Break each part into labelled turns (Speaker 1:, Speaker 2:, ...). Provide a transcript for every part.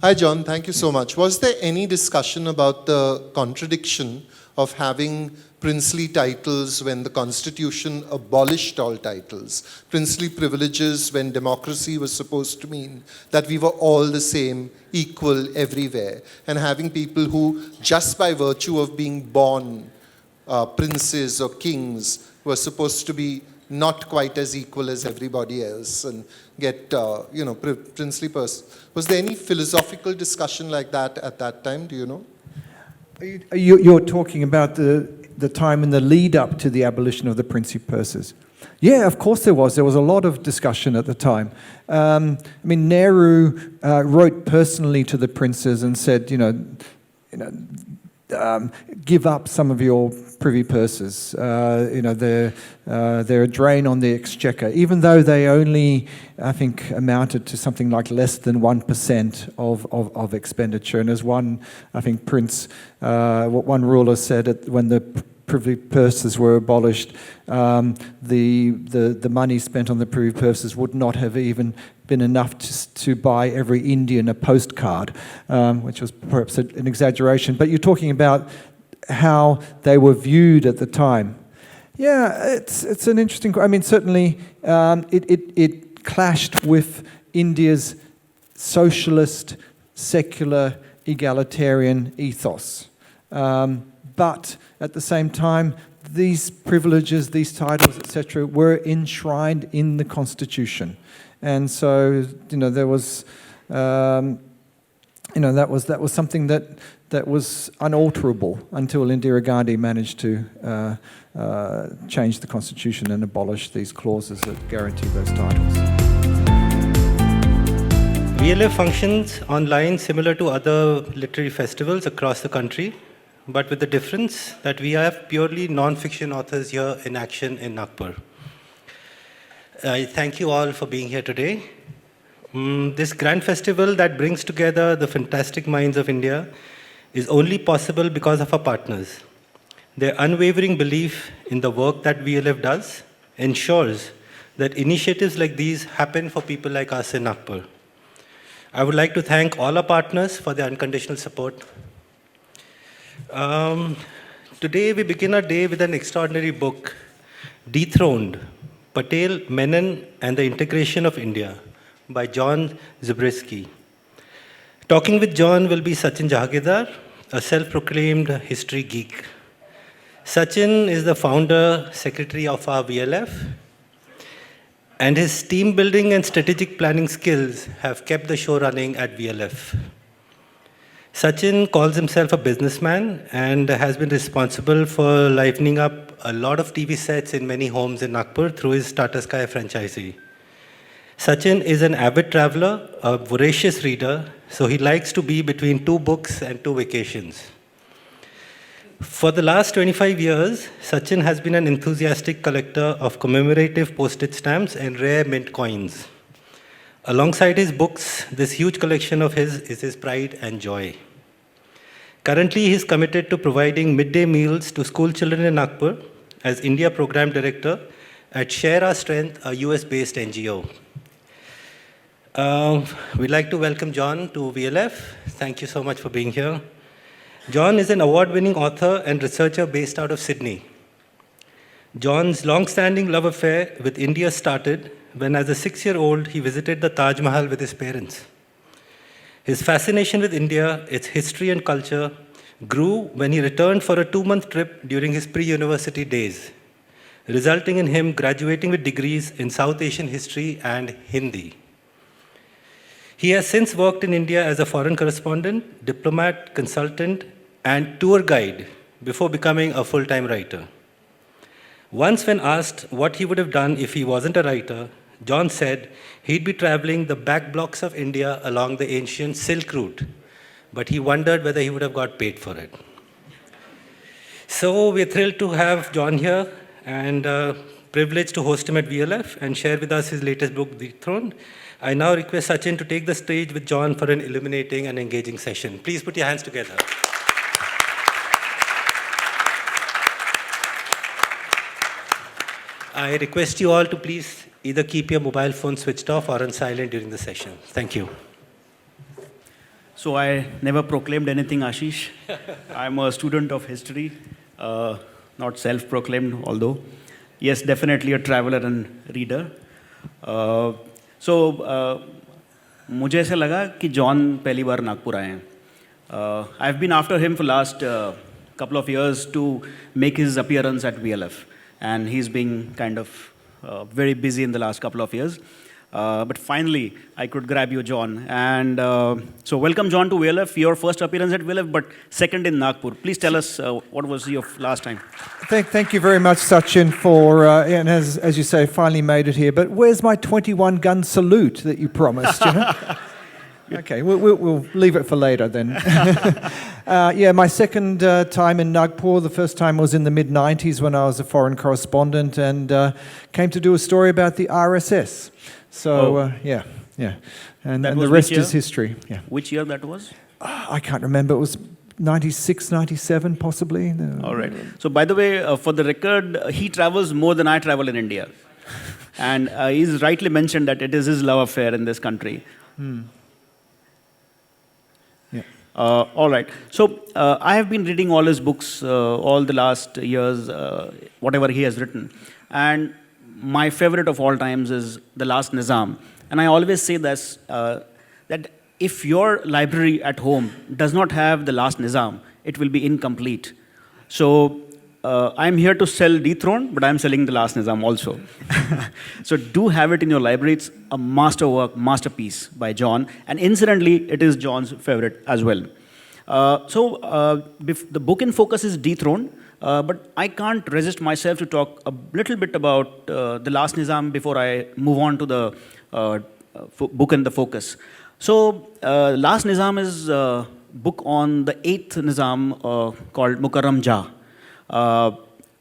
Speaker 1: Hi, John. Thank you so much. Was there any discussion about the contradiction of having princely titles when the Constitution abolished all titles, princely privileges when democracy was supposed to mean that we were all the same, equal everywhere, and having people who, just by virtue of being born princes or kings, were supposed to be not quite as equal as everybody else and get, princely person. Was there any philosophical discussion like that at that time? Do you know?
Speaker 2: You're talking about the time in the lead up to the abolition of the princely purses. Yeah, of course there was. There was a lot of discussion at the time. Nehru wrote personally to the princes and said, give up some of your privy purses. They're a drain on the exchequer, even though they only, I think, amounted to something like less than 1% of expenditure. And as one, I think, what one ruler said when the privy purses were abolished, the money spent on the privy purses would not have even been enough to buy every Indian a postcard, which was perhaps an exaggeration. But you're talking about how they were viewed at the time. Yeah, it's an interesting. Certainly it clashed with India's socialist, secular, egalitarian ethos. But at the same time, these privileges, these titles, etc., were enshrined in the Constitution, and so there was, that was something that was unalterable until Indira Gandhi managed to change the Constitution and abolish these clauses that guarantee those titles.
Speaker 3: VLF functions online similar to other literary festivals across the country, but with the difference that we have purely non-fiction authors here in action in Nagpur. I thank you all for being here today. This grand festival that brings together the fantastic minds of India is only possible because of our partners. Their unwavering belief in the work that VLF does ensures that initiatives like these happen for people like us in Nagpur. I would like to thank all our partners for their unconditional support. Today we begin our day with an extraordinary book, Dethroned, Patel, Menon and the Integration of India by John Zubrzycki. Talking with John will be Sachin Jahagidar, a self-proclaimed history geek. Sachin is the founder, secretary of our VLF, and his team building and strategic planning skills have kept the show running at VLF. Sachin calls himself a businessman and has been responsible for livening up a lot of TV sets in many homes in Nagpur through his Tata Sky franchisee. Sachin is an avid traveler, a voracious reader, so he likes to be between 2 books and 2 vacations. For the last 25 years, Sachin has been an enthusiastic collector of commemorative postage stamps and rare mint coins. Alongside his books, this huge collection of his is his pride and joy. Currently, he is committed to providing midday meals to school children in Nagpur as India Program Director at Share Our Strength, a US-based NGO. We'd like to welcome John to VLF. Thank you so much for being here. John is an award-winning author and researcher based out of Sydney. John's long-standing love affair with India started when, as a 6-year-old, he visited the Taj Mahal with his parents. His fascination with India, its history and culture, grew when he returned for a 2-month trip during his pre-university days, resulting in him graduating with degrees in South Asian history and Hindi. He has since worked in India as a foreign correspondent, diplomat, consultant, and tour guide before becoming a full-time writer. Once when asked what he would have done if he wasn't a writer, John said he'd be traveling the back blocks of India along the ancient Silk Route, but he wondered whether he would have got paid for it. So we're thrilled to have John here and privileged to host him at VLF and share with us his latest book, Dethroned. I now request Sachin to take the stage with John for an illuminating and engaging session. Please put your hands together. I request you all to please either keep your mobile phone switched off or on silent during the session. Thank you.
Speaker 4: So I never proclaimed anything, Ashish. I'm a student of history, not self-proclaimed, although. Yes, definitely a traveler and reader. मुझे ऐसा लगा कि John पहली बार नागपुर आए हैं. I've been after him for last couple of years to make his appearance at VLF, and he's been kind of very busy in the last couple of years. But finally, I could grab you, John. And so welcome, John, to VLF. Your first appearance at VLF, but second in Nagpur. Please tell us what was your last time?
Speaker 2: Thank you very much, Sachin, for, and as you say, finally made it here. But where's my 21-gun salute that you promised, you know? Okay, we'll leave it for later then. Yeah, my second time in Nagpur, the first time was in the mid-90s when I was a foreign correspondent and came to do a story about the RSS. So, yeah. And the rest is history. Yeah.
Speaker 4: Which year that was?
Speaker 2: I can't remember. It was 96, 97 possibly.
Speaker 4: All right. So, by the way, for the record, he travels more than I travel in India. And he's rightly mentioned that it is his love affair in this country.
Speaker 2: Yeah.
Speaker 4: All right. So, I have been reading all his books all the last years, whatever he has written. And my favorite of all times is The Last Nizam. And I always say this, that if your library at home does not have The Last Nizam, it will be incomplete. So I'm here to sell Dethroned, but I'm selling The Last Nizam also. So do have it in your library. It's a masterwork, masterpiece by John. And incidentally, it is John's favorite as well. The book in focus is Dethroned. But I can't resist myself to talk a little bit about The Last Nizam before I move on to the book in the focus. So, Last Nizam is a book on the 8th Nizam called Mukarram Jah.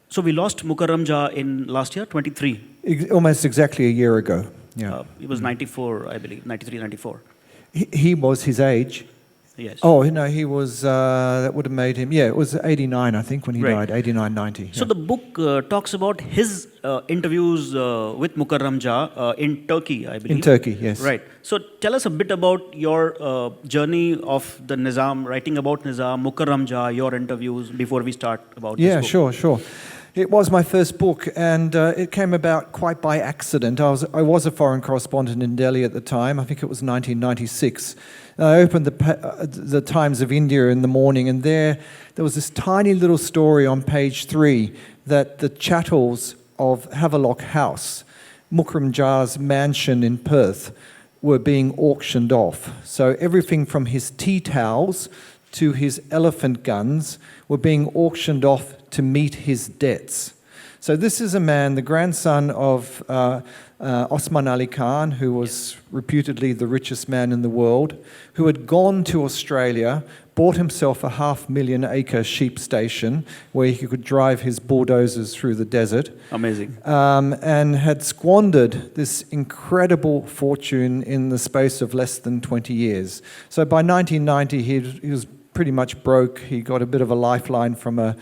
Speaker 4: So, we lost Mukarram Jah in last year, 23.
Speaker 2: Almost exactly a year ago. Yeah.
Speaker 4: It was 94, I believe, 93, 94.
Speaker 2: He was his age.
Speaker 4: Yes.
Speaker 2: Oh, no, he was, that would have made him, yeah, it was 89, I think, when he died, 89, 90.
Speaker 4: So the book talks about his interviews with Mukarram Jah in Turkey, I believe.
Speaker 2: In Turkey, yes.
Speaker 4: Right. So tell us a bit about your journey of the Nizam, writing about Nizam, Mukarram Jah, your interviews before we start about this book.
Speaker 2: Yeah, sure. It was my first book, and it came about quite by accident. I was a foreign correspondent in Delhi at the time. I think it was 1996. I opened the Times of India in the morning, and there was this tiny little story on page 3 that the chattels of Havelock House, Mukarram Jah's mansion in Perth, were being auctioned off. So everything from his tea towels to his elephant guns were being auctioned off to meet his debts. So this is a man, the grandson of Osman Ali Khan, who was reputedly the richest man in the world, who had gone to Australia, bought himself a 500,000-acre sheep station where he could drive his bulldozers through the desert.
Speaker 4: Amazing.
Speaker 2: And had squandered this incredible fortune in the space of less than 20 years. So by 1990, he was pretty much broke. He got a bit of a lifeline from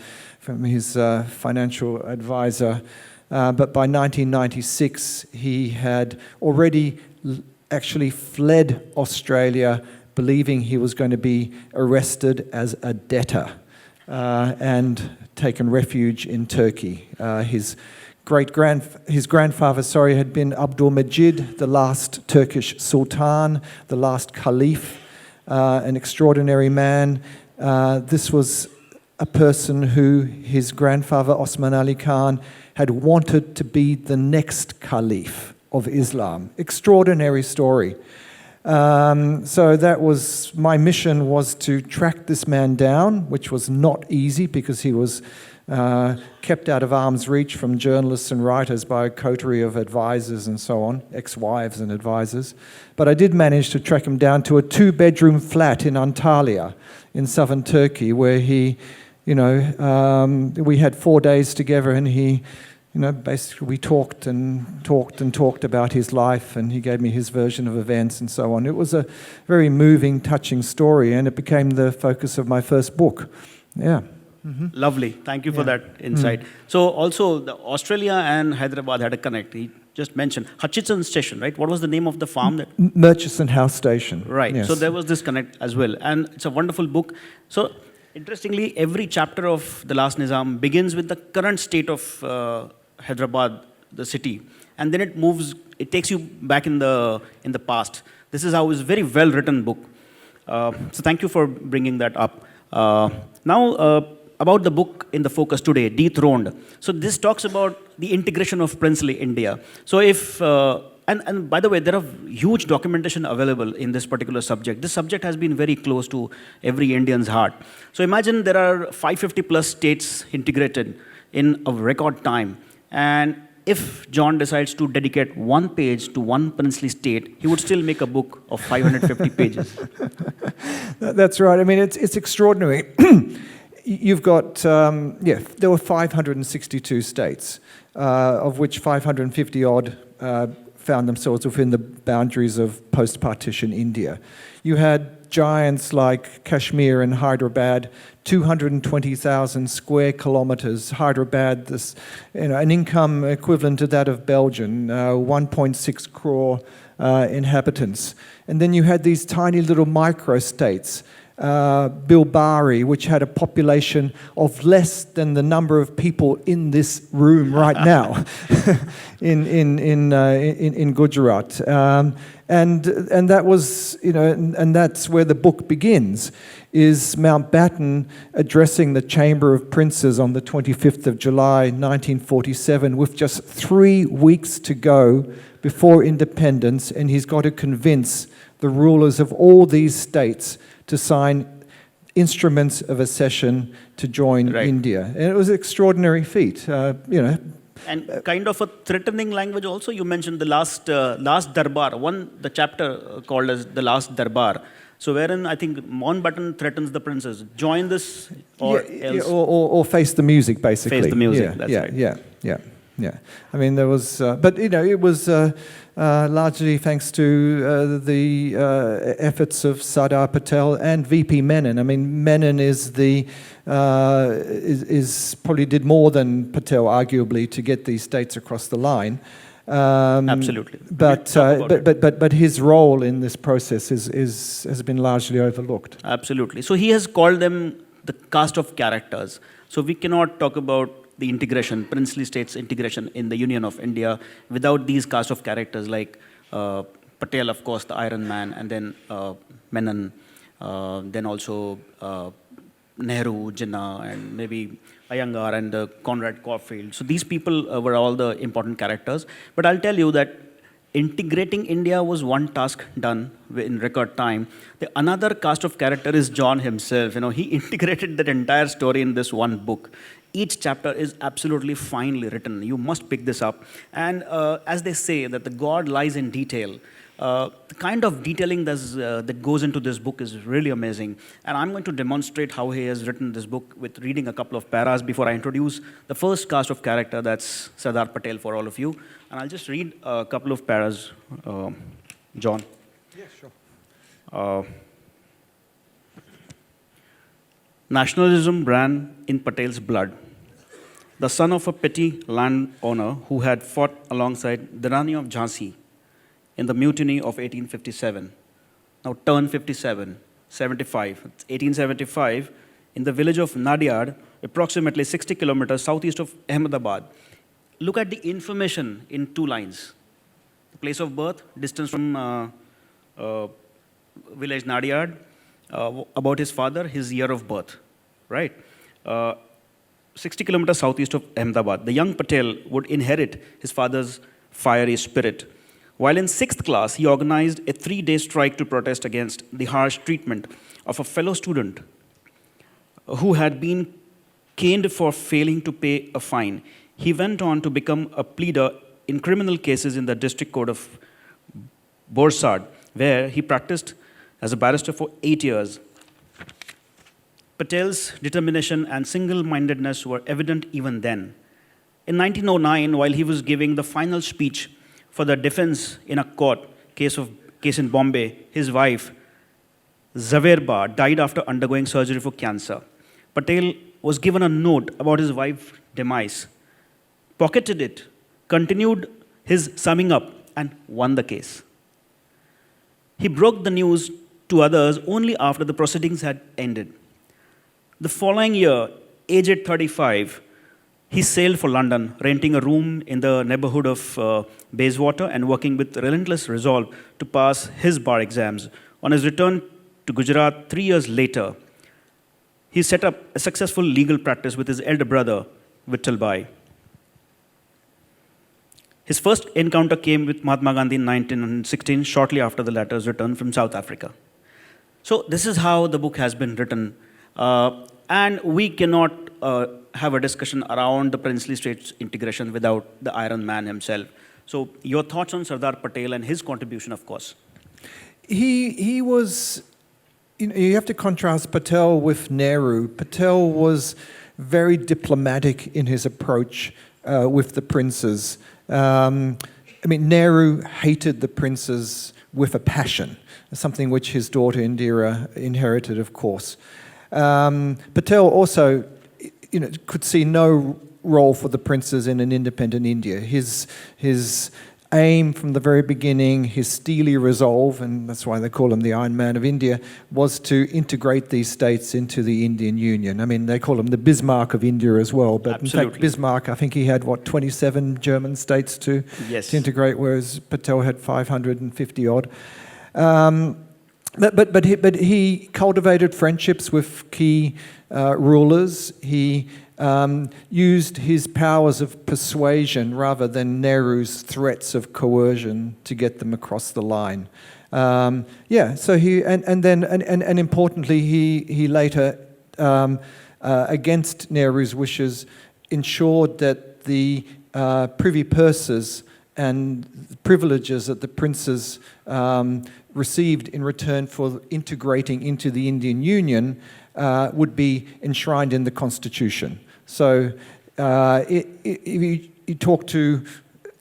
Speaker 2: his financial advisor. But by 1996, he had already actually fled Australia, believing he was going to be arrested as a debtor and taken refuge in Turkey. His grandfather, had been Abdul Majid, the last Turkish sultan, the last caliph, an extraordinary man. This was a person who his grandfather, Osman Ali Khan, had wanted to be the next caliph of Islam. Extraordinary story. So that was, my mission was to track this man down, which was not easy because he was kept out of arm's reach from journalists and writers by a coterie of advisors and so on, ex-wives and advisors. But I did manage to track him down to a 2-bedroom flat in Antalya in southern Turkey where he, we had 4 days together and he, basically we talked about his life and he gave me his version of events and so on. It was a very moving, touching story and it became the focus of my first book. Yeah.
Speaker 4: Mm-hmm. Lovely. Thank you for that insight. So also, Australia and Hyderabad had a connect. just mentioned. Hutchinson Station, right? What was the name of the farm that?
Speaker 2: Murchison House Station.
Speaker 4: Right.
Speaker 2: Yes.
Speaker 4: So there was this connect as well. And it's a wonderful book. So interestingly, every chapter of The Last Nizam begins with the current state of Hyderabad, the city. And then it moves, it takes you back in the past. This is how it's a very well-written book. So thank you for bringing that up. Now, about the book in the focus today, Dethroned. So this talks about the integration of princely India. So if, and by the way, there are huge documentation available in this particular subject. This subject has been very close to every Indian's heart. So imagine there are 550 plus states integrated in a record time. And if John decides to dedicate one page to one princely state, he would still make a book of 550 pages.
Speaker 2: That's right. I mean, it's extraordinary. You've got, there were 562 states, of which 550 odd found themselves within the boundaries of post-partition India. You had giants like Kashmir and Hyderabad, 220,000 square kilometers. Hyderabad, an income equivalent to that of Belgium, 1.6 crore inhabitants. And then you had these tiny little micro-states, Bilbari, which had a population of less than the number of people in this room right now, in Gujarat, and that was, and that's where the book begins. Is Mountbatten addressing the Chamber of Princes on the 25th of July, 1947, with just 3 weeks to go before independence, and he's got to convince the rulers of all these states to sign instruments of accession to join India. And it was an extraordinary feat,
Speaker 4: And kind of a threatening language also. You mentioned the last Darbar, the chapter called as the last Darbar. So wherein I think Mountbatten threatens the princes, join this or else.
Speaker 2: Or face the music, basically.
Speaker 4: Face the music, that's right.
Speaker 2: Yeah. I mean, there was, but it was largely thanks to the efforts of Sardar Patel and VP Menon. I mean, Menon is probably did more than Patel, arguably, to get these states across the line.
Speaker 4: Absolutely.
Speaker 2: But his role in this process has been largely overlooked.
Speaker 4: Absolutely. So he has called them the cast of characters. So we cannot talk about the integration, princely states integration in the Union of India without these cast of characters like Patel, of course, the Iron Man, and then Menon, then also Nehru, Jinnah, and maybe Iyengar and Conrad Caulfield. So these people were all the important characters. But I'll tell you that integrating India was one task done in record time. Another cast of character is John himself. He integrated that entire story in this one book. Each chapter is absolutely finely written. You must pick this up. And as they say, that the God lies in detail. The kind of detailing that goes into this book is really amazing. And I'm going to demonstrate how he has written this book with reading a couple of paras before I introduce the first cast of character, that's Sardar Patel for all of you. And I'll just read a couple of paras. John.
Speaker 2: Yeah, sure.
Speaker 4: Nationalism ran in Patel's blood. The son of a petty landowner who had fought alongside the Rani of Jhansi in the mutiny of 1857. Now turn 57, 75. It's 1875, in the village of Nadiad, approximately 60 kilometers southeast of Ahmedabad. Look at the information in 2 lines. The place of birth, distance from village Nadiad, about his father, his year of birth, right? 60 kilometers southeast of Ahmedabad. The young Patel would inherit his father's fiery spirit. While in 6th class, he organized a 3-day strike to protest against the harsh treatment of a fellow student who had been caned for failing to pay a fine. He went on to become a pleader in criminal cases in the district court of Borsad, where he practiced as a barrister for 8 years. Patel's determination and single-mindedness were evident even then. In 1909, while he was giving the final speech for the defense in a case in Bombay, his wife, Zaverba, died after undergoing surgery for cancer. Patel was given a note about his wife's demise, pocketed it, continued his summing up, and won the case. He broke the news to others only after the proceedings had ended. The following year, aged 35, he sailed for London, renting a room in the neighborhood of Bayswater and working with relentless resolve to pass his bar exams. On his return to Gujarat 3 years later, he set up a successful legal practice with his elder brother, Vittal Bai. His first encounter came with Mahatma Gandhi in 1916, shortly after the latter's return from South Africa. So this is how the book has been written. And we cannot have a discussion around the princely states integration without the Iron Man himself. So your thoughts on Sardar Patel and his contribution, of course.
Speaker 2: He was, you have to contrast Patel with Nehru. Patel was very diplomatic in his approach with the princes. Nehru hated the princes with a passion, something which his daughter Indira inherited, of course. Patel also, could see no role for the princes in an independent India. His aim from the very beginning, his steely resolve, and that's why they call him the Iron Man of India, was to integrate these states into the Indian Union. they call him the Bismarck of India as well, but
Speaker 4: Absolutely.
Speaker 2: in fact Bismarck, I think he had, 27 German states to integrate, whereas Patel had 550 odd. But he cultivated friendships with key rulers. He used his powers of persuasion rather than Nehru's threats of coercion to get them across the line. So he and importantly, he later, against Nehru's wishes, ensured that the privy purses and privileges that the princes received in return for integrating into the Indian Union would be enshrined in the Constitution. So if you talk to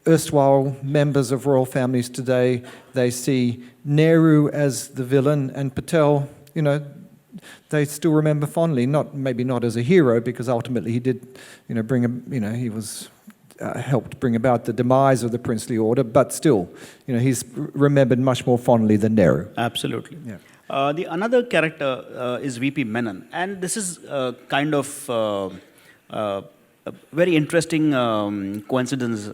Speaker 2: erstwhile members of royal families today, they see Nehru as the villain and Patel, they still remember fondly, maybe not as a hero, because ultimately he did, he was helped bring about the demise of the princely order, but still, he's remembered much more fondly than Nehru.
Speaker 4: Absolutely.
Speaker 2: Yeah.
Speaker 4: The another character is VP Menon, and this is kind of a very interesting coincidence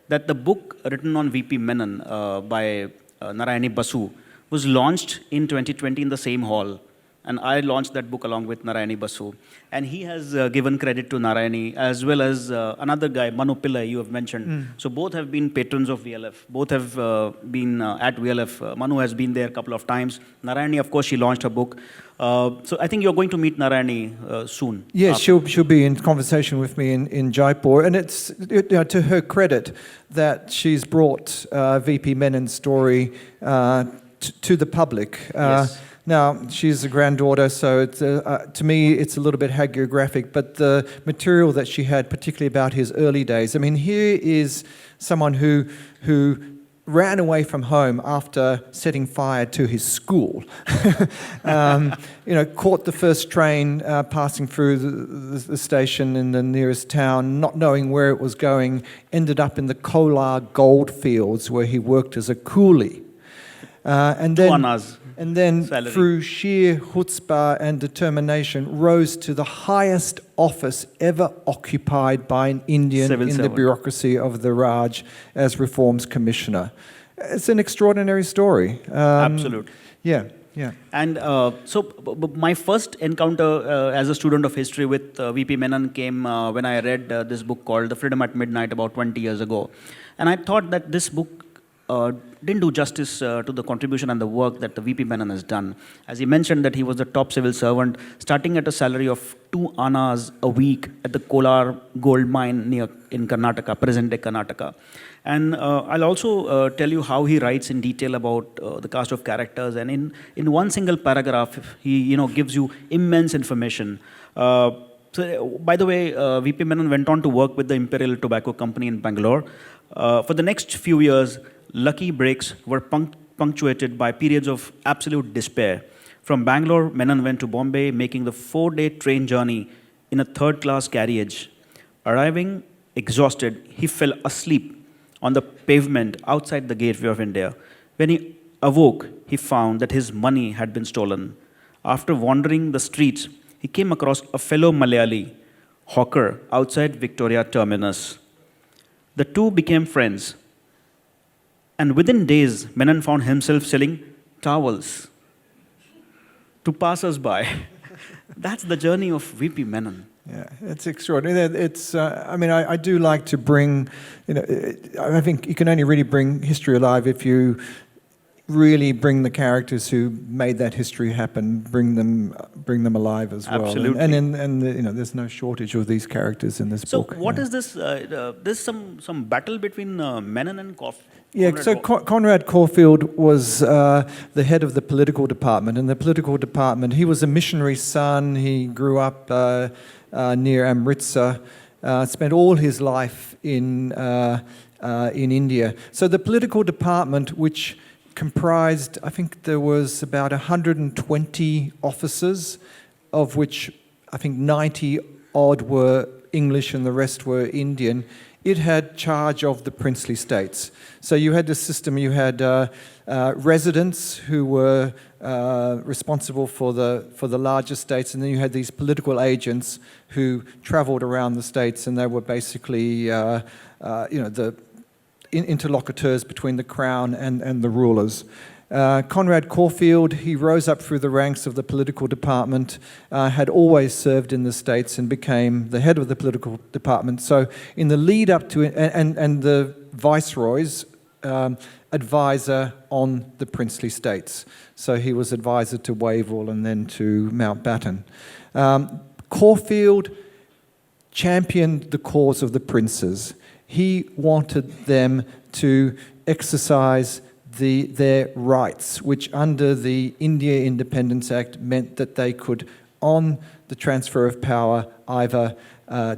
Speaker 4: that the book written on VP Menon by Narayani Basu was launched in 2020 in the same hall. And I launched that book along with Narayani Basu. And he has given credit to Narayani, as well as another guy, Manu Pillai, you have mentioned. So both have been patrons of VLF. Both have been at VLF. Manu has been there a couple of times. Narayani, of course, she launched her book. So I think you're going to meet Narayani soon.
Speaker 2: Yes, she'll be in conversation with me in Jaipur. And it's to her credit that she's brought VP Menon's story to the public.
Speaker 4: Yes.
Speaker 2: Now, she's a granddaughter, so it's, to me it's a little bit hagiographic, but the material that she had, particularly about his early days, here is someone who ran away from home after setting fire to his school. Caught the first train passing through the station in the nearest town, not knowing where it was going, ended up in the Kolar gold fields where he worked as a coolie. And then
Speaker 4: salary.
Speaker 2: Through sheer chutzpah and determination, rose to the highest office ever occupied by an Indian
Speaker 4: Civil
Speaker 2: in
Speaker 4: servant.
Speaker 2: the bureaucracy of the Raj as Reforms Commissioner. It's an extraordinary story.
Speaker 4: Absolutely.
Speaker 2: Yeah.
Speaker 4: And my first encounter as a student of history with VP Menon came when I read this book called The Freedom at Midnight about 20 years ago. And I thought that this book didn't do justice to the contribution and the work that the VP Menon has done. As he mentioned that he was the top civil servant, starting at a salary of 2 annas a week at the Kolar gold mine in Karnataka, present-day Karnataka. And I'll also tell you how he writes in detail about the cast of characters. And in one single paragraph, he gives you immense information. So, by the way, VP Menon went on to work with the Imperial Tobacco Company in Bangalore. For the next few years, lucky breaks were punctuated by periods of absolute despair. From Bangalore, Menon went to Bombay, making the 4-day train journey in a third-class carriage. Arriving exhausted, he fell asleep on the pavement outside the gateway of India. When he awoke, he found that his money had been stolen. After wandering the streets, he came across a fellow Malayali hawker outside Victoria Terminus. The two became friends, and within days, Menon found himself selling towels to passers-by. That's the journey of VP Menon.
Speaker 2: Yeah, it's extraordinary. It's, I mean, I do like to bring, you know, I think you can only really bring history alive if you really bring the characters who made that history happen, bring them alive as well.
Speaker 4: Absolutely.
Speaker 2: And you know, there's no shortage of these characters in this
Speaker 4: So
Speaker 2: book.
Speaker 4: what
Speaker 2: yeah.
Speaker 4: is this? There's some battle between Menon and
Speaker 2: Yeah, so Conrad Caulfield was the head of the political department. And the political department, he was a missionary son. He grew up near Amritsar, spent all his life in India. So the political department, which comprised, I think there was about 120 officers, of which I think 90 odd were English and the rest were Indian. It had charge of the princely states. So you had this system, you had residents who were responsible for the larger states, and then you had these political agents who traveled around the states, and they were basically you know, the interlocutors between the crown and the rulers. Conrad Caulfield, he rose up through the ranks of the political department, had always served in the States and became the head of the political department. So in the lead up to it, and the viceroy's advisor on the princely states. So he was advisor to Wavell and then to Mountbatten. Caulfield championed the cause of the princes. He wanted them to exercise their rights, which under the India Independence Act meant that they could, on the transfer of power, either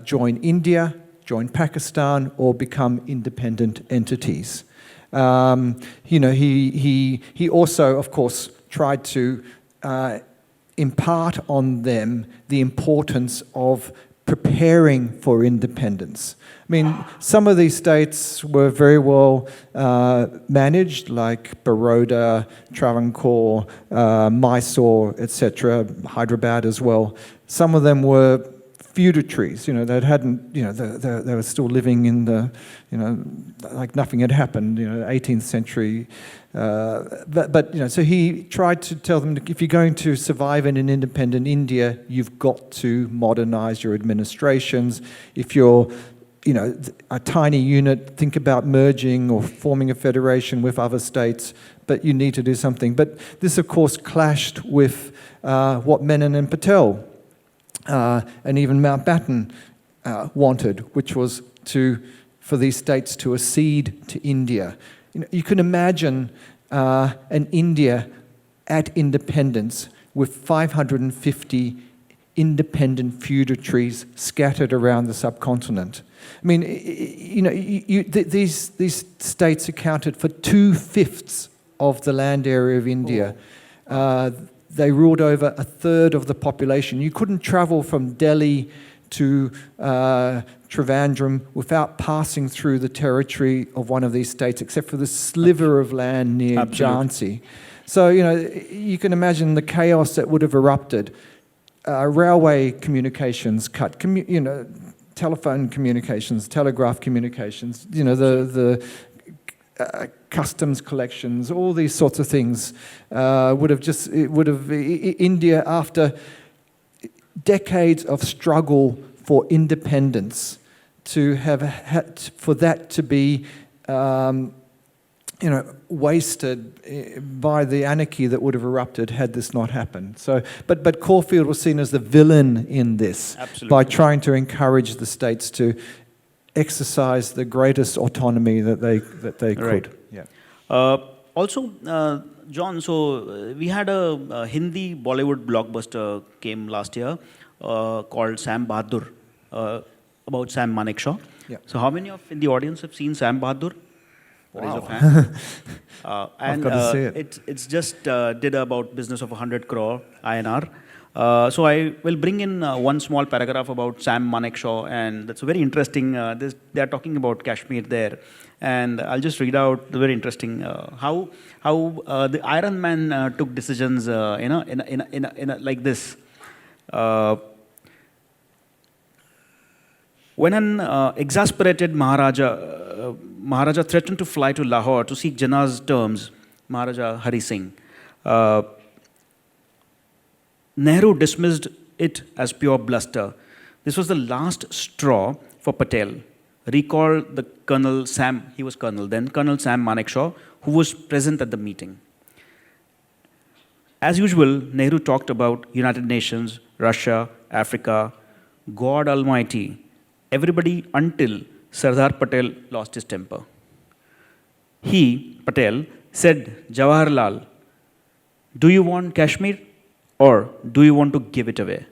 Speaker 2: join India, join Pakistan, or become independent entities. You know, he also, of course, tried to impart on them the importance of preparing for independence. I mean, some of these states were very well managed, like Baroda, Travancore, Mysore, etc., Hyderabad as well. Some of them were feudatories, you know, that hadn't, you know, they were still living in the, you know, like nothing had happened, you know, 18th century. But you know, so he tried to tell them, if you're going to survive in an independent India, you've got to modernize your administrations. If you're, you know, a tiny unit, think about merging or forming a federation with other states, but you need to do something. But this, of course, clashed with what Menon and Patel and even Mountbatten wanted, which was for these states to accede to India. You know, you can imagine an India at independence with 550 independent feudatories scattered around the subcontinent. I mean, you know, these states accounted for 2/5 of the land area of India. They ruled over 1/3 of the population. You couldn't travel from Delhi to Trivandrum without passing through the territory of one of these states, except for the sliver of land near Jhansi. So, you know, you can imagine the chaos that would have erupted. Railway communications cut, you know, telephone communications, telegraph communications, you know, the customs collections, all these sorts of things India, after decades of struggle for independence, to have had, for that to be, you know, wasted by the anarchy that would have erupted had this not happened. So, but Caulfield was seen as the villain in this.
Speaker 4: Absolutely.
Speaker 2: By trying to encourage the states to exercise the greatest autonomy that they could.
Speaker 4: Right.
Speaker 2: Yeah.
Speaker 4: Also, John, so we had a Hindi Bollywood blockbuster came last year called Sam Bahadur, about Sam Manekshaw.
Speaker 2: Yeah.
Speaker 4: So how many of in the audience have seen Sam Bahadur? Raise of
Speaker 2: Wow.
Speaker 4: hand. And
Speaker 2: got to see it.
Speaker 4: it's just did about business of 100 crore INR. So I will bring in one small paragraph about Sam Manekshaw, and that's very interesting. They are talking about Kashmir there, and I'll just read out the very interesting how the Iron Man took decisions, like this. When an exasperated Maharaja threatened to fly to Lahore to seek Jinnah's terms, Maharaja Hari Singh, Nehru dismissed it as pure bluster. This was the last straw for Patel. Recall the Colonel Sam, he was Colonel then, Colonel Sam Manekshaw, who was present at the meeting. As usual, Nehru talked about United Nations, Russia, Africa, God Almighty, everybody until Sardar Patel lost his temper. He, Patel, said, Jawaharlal, do you want Kashmir or do you want to give it away?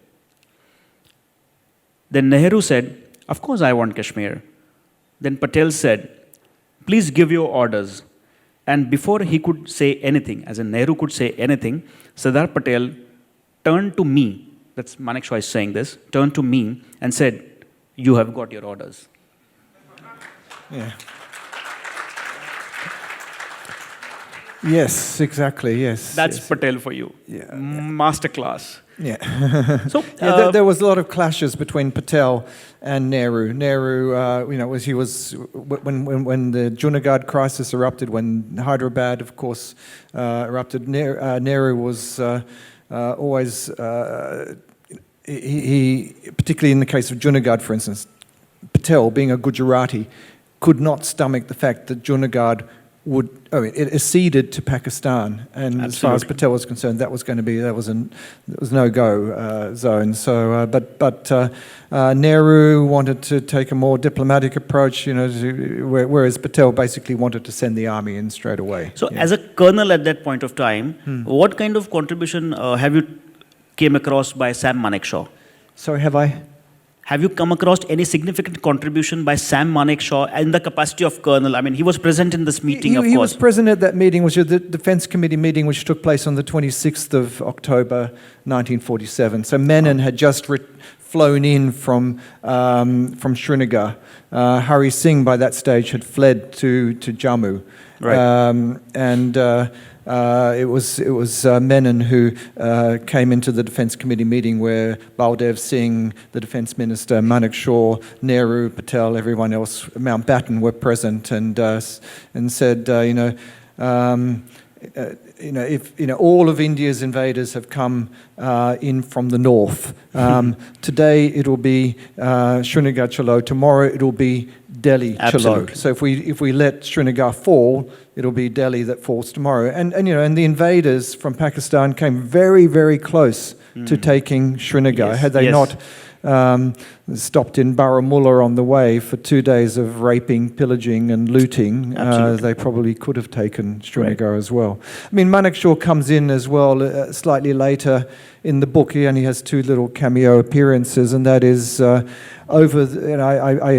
Speaker 4: Then Nehru said, of course I want Kashmir. Then Patel said, please give your orders. And before he could say anything, as in Nehru could say anything, Sardar Patel turned to me, that's Manekshaw is saying this, turned to me and said, you have got your orders.
Speaker 2: Yeah. Yes, exactly. Yes.
Speaker 4: That's
Speaker 2: yes.
Speaker 4: Patel for you.
Speaker 2: Yeah.
Speaker 4: Masterclass.
Speaker 2: Yeah.
Speaker 4: So
Speaker 2: There was a lot of clashes between Patel and Nehru. Nehru, when the Junagadh crisis erupted, when Hyderabad, of course, erupted, Nehru was always, he, particularly in the case of Junagadh, for instance, Patel, being a Gujarati, could not stomach the fact that Junagadh it acceded to Pakistan, and as far as Patel was concerned, that was no-go zone. So, Nehru wanted to take a more diplomatic approach, whereas Patel basically wanted to send the army in straight away.
Speaker 4: So, as a colonel at that point of time, what kind of contribution have you came across by Sam Manekshaw?
Speaker 2: Sorry, have I?
Speaker 4: Have you come across any significant contribution by Sam Manekshaw in the capacity of colonel? I mean, he was present in this meeting, of course.
Speaker 2: He was present at that meeting, which was the Defence Committee meeting, which took place on the 26th of October, 1947. So Menon had just flown in from Srinagar. Hari Singh, by that stage, had fled to Jammu.
Speaker 4: Right.
Speaker 2: It was Menon who came into the Defence Committee meeting where Baldev Singh, the Defence Minister, Manekshaw, Nehru, Patel, everyone else, Mountbatten were present, and said, if all of India's invaders have come in from the north, today it'll be Srinagar Chalo, tomorrow it'll be Delhi Chalo. So if we let Srinagar fall, it'll be Delhi that falls tomorrow. And the invaders from Pakistan came very, very close to taking Srinagar. Had they not stopped in Baramulla on the way for 2 days of raping, pillaging and looting, they probably could have taken Srinagar as well. I mean, Manekshaw comes in as well slightly later in the book. He only has 2 little cameo appearances, and that is I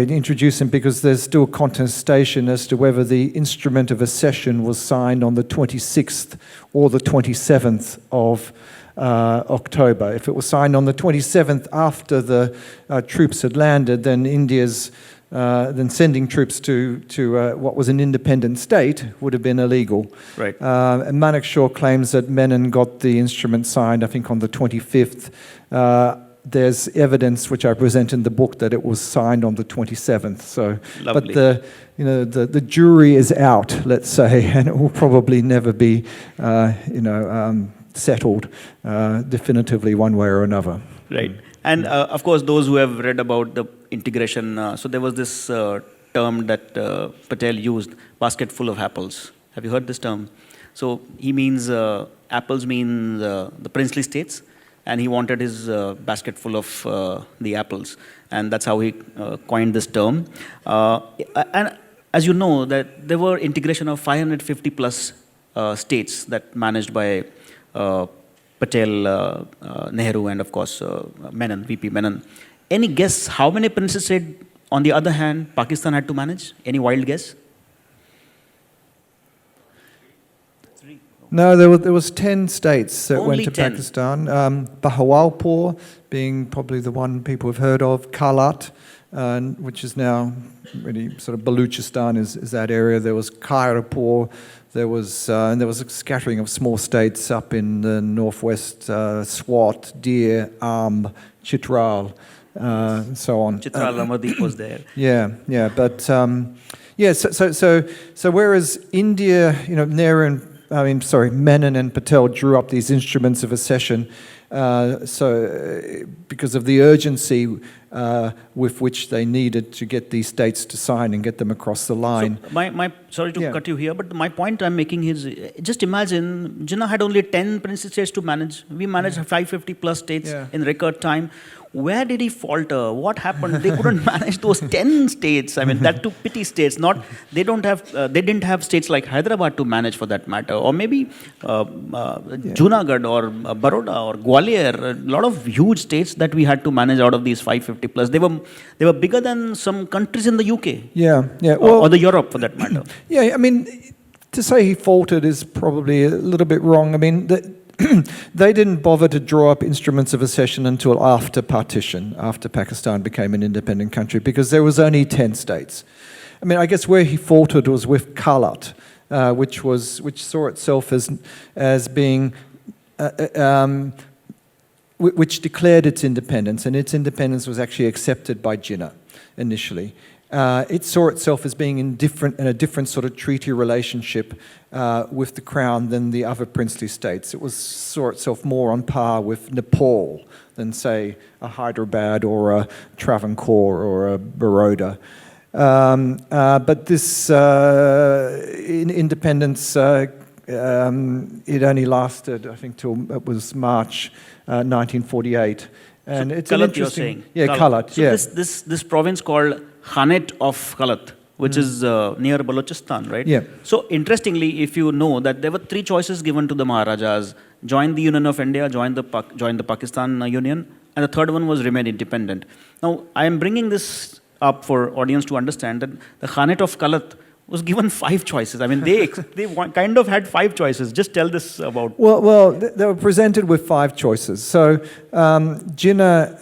Speaker 2: introduce him because there's still contestation as to whether the instrument of accession was signed on the 26th or the 27th of October. If it was signed on the 27th after the troops had landed, then then sending troops to what was an independent state would have been illegal.
Speaker 4: Right.
Speaker 2: And Manekshaw claims that Menon got the instrument signed, I think, on the 25th. There's evidence which I present in the book that it was signed on the 27th. So,
Speaker 4: lovely.
Speaker 2: But the jury is out, let's say, and it will probably never be settled definitively one way or another.
Speaker 4: Right. And of course, those who have read about the integration, so there was this term that Patel used, basket full of apples. Have you heard this term? So he means, apples mean the princely states, and he wanted his basket full of the apples. And that's how he coined this term. And as you know, that there were integration of 550 plus states that managed by Patel, Nehru, and of course Menon, VP Menon. Any guess how many princely states, on the other hand, Pakistan had to manage? Any wild guess?
Speaker 2: No, there was 10 states that
Speaker 4: Only
Speaker 2: went to
Speaker 4: 10.
Speaker 2: Pakistan. Bahawalpur being probably the one people have heard of, Kalat, which is now really sort of Baluchistan is that area. There was Khairapur, and there was a scattering of small states up in the northwest, Swat, Dir, Amb, Chitral, and so on.
Speaker 4: Chitral Ramadip was there.
Speaker 2: Yeah, but so whereas India, Menon and Patel drew up these instruments of accession, because of the urgency with which they needed to get these states to sign and get them across the line.
Speaker 4: So sorry to
Speaker 2: Yeah.
Speaker 4: cut you here, but my point I'm making is, just imagine, Jinnah had only 10 princely states to manage. We managed 550 plus states
Speaker 2: Yeah.
Speaker 4: in record time. Where did he falter? What happened? They couldn't manage those 10 states. I mean, that two petty states. They didn't have states like Hyderabad to manage, for that matter, or maybe Junagadh or Baroda or Gwalior. A lot of huge states that we had to manage out of these 550 plus. They were bigger than some countries in the UK.
Speaker 2: Yeah.
Speaker 4: Or the Europe, for that matter.
Speaker 2: Yeah, I mean, to say he faltered is probably a little bit wrong. I mean, they didn't bother to draw up instruments of accession until after partition, after Pakistan became an independent country, because there was only 10 states. I mean, I guess where he faltered was with Kalat, which saw itself as being, which declared its independence, and its independence was actually accepted by Jinnah initially. It saw itself as being in a different sort of treaty relationship with the crown than the other princely states. It saw itself more on par with Nepal than, say, a Hyderabad or a Travancore or a Baroda. But this independence, it only lasted, I think, till it was March 1948. And
Speaker 4: So
Speaker 2: it's
Speaker 4: Kalat,
Speaker 2: an interesting,
Speaker 4: you're saying?
Speaker 2: yeah, Kalat,
Speaker 4: So
Speaker 2: yeah.
Speaker 4: this province called Khanate of Kalat, which is near Balochistan, right?
Speaker 2: Yeah.
Speaker 4: So interestingly, if you know that there were 3 choices given to the Maharajas: join the Union of India, join the Pakistan Union, and the third one was remain independent. Now, I am bringing this up for audience to understand that the Khanate of Kalat was given 5 choices. I mean, they kind of had 5 choices. Just tell this about.
Speaker 2: Well, they were presented with 5 choices. So Jinnah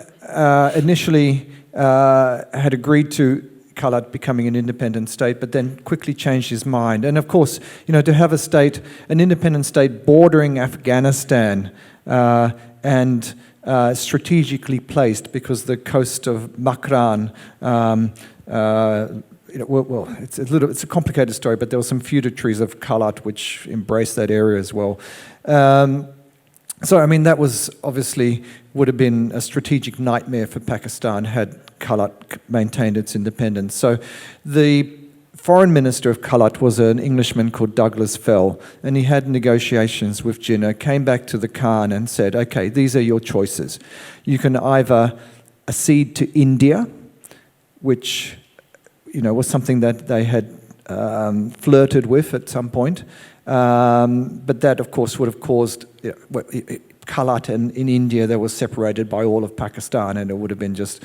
Speaker 2: initially had agreed to Kalat becoming an independent state, but then quickly changed his mind. And of course, to have an independent state bordering Afghanistan and strategically placed, because the coast of Makran, it's a complicated story, but there were some feudatories of Kalat which embraced that area as well. So, I mean, that was obviously would have been a strategic nightmare for Pakistan had Kalat maintained its independence. So the foreign minister of Kalat was an Englishman called Douglas Fell, and he had negotiations with Jinnah, came back to the Khan and said, okay, these are your choices. You can either accede to India, which was something that they had flirted with at some point, but that, of course, would have caused Kalat in India, they were separated by all of Pakistan, and it would have been just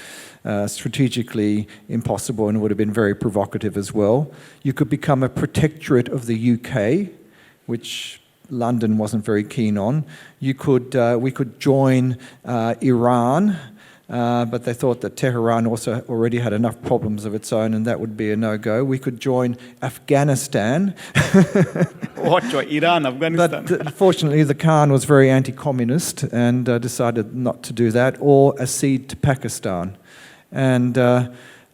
Speaker 2: strategically impossible, and would have been very provocative as well. You could become a protectorate of the UK, which London wasn't very keen on. We could join Iran, but they thought that Tehran also already had enough problems of its own, and that would be a no-go. We could join Afghanistan.
Speaker 4: What choice? Iran, Afghanistan.
Speaker 2: But fortunately, the Khan was very anti-communist and decided not to do that, or accede to Pakistan. And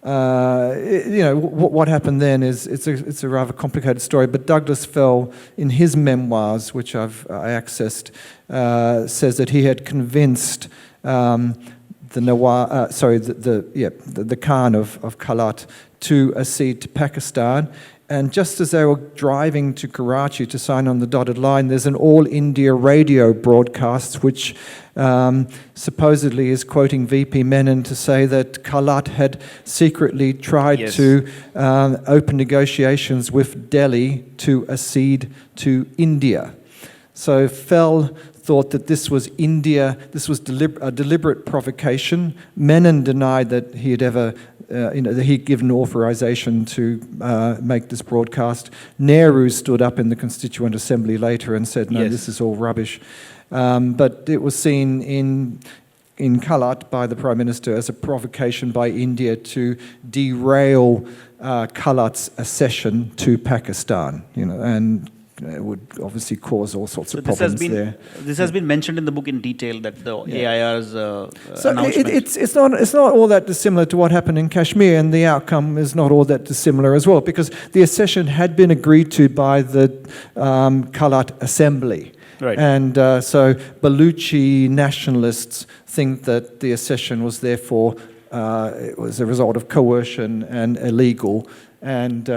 Speaker 2: what happened then is it's a rather complicated story. But Douglas Fell, in his memoirs, which I accessed, says that he had convinced the Khan of Kalat to accede to Pakistan. And just as they were driving to Karachi to sign on the dotted line, there's an all-India radio broadcast which supposedly is quoting VP Menon to say that Kalat had secretly tried to open negotiations with Delhi to accede to India. So Fell thought that this was India, this was a deliberate provocation. Menon denied that he had ever he'd given authorization to make this broadcast. Nehru stood up in the Constituent Assembly later and said, no,
Speaker 4: Yes.
Speaker 2: this is all rubbish. But it was seen in Kalat by the Prime Minister as a provocation by India to derail Kalat's accession to Pakistan, and it would obviously cause all sorts of problems there.
Speaker 4: This has been mentioned in the book in detail, that the AIR's
Speaker 2: So
Speaker 4: announcement.
Speaker 2: it's not all that dissimilar to what happened in Kashmir, and the outcome is not all that dissimilar as well, because the accession had been agreed to by the Kalat Assembly.
Speaker 4: Right.
Speaker 2: And so Baluchi nationalists think that the accession was therefore it was a result of coercion and illegal, and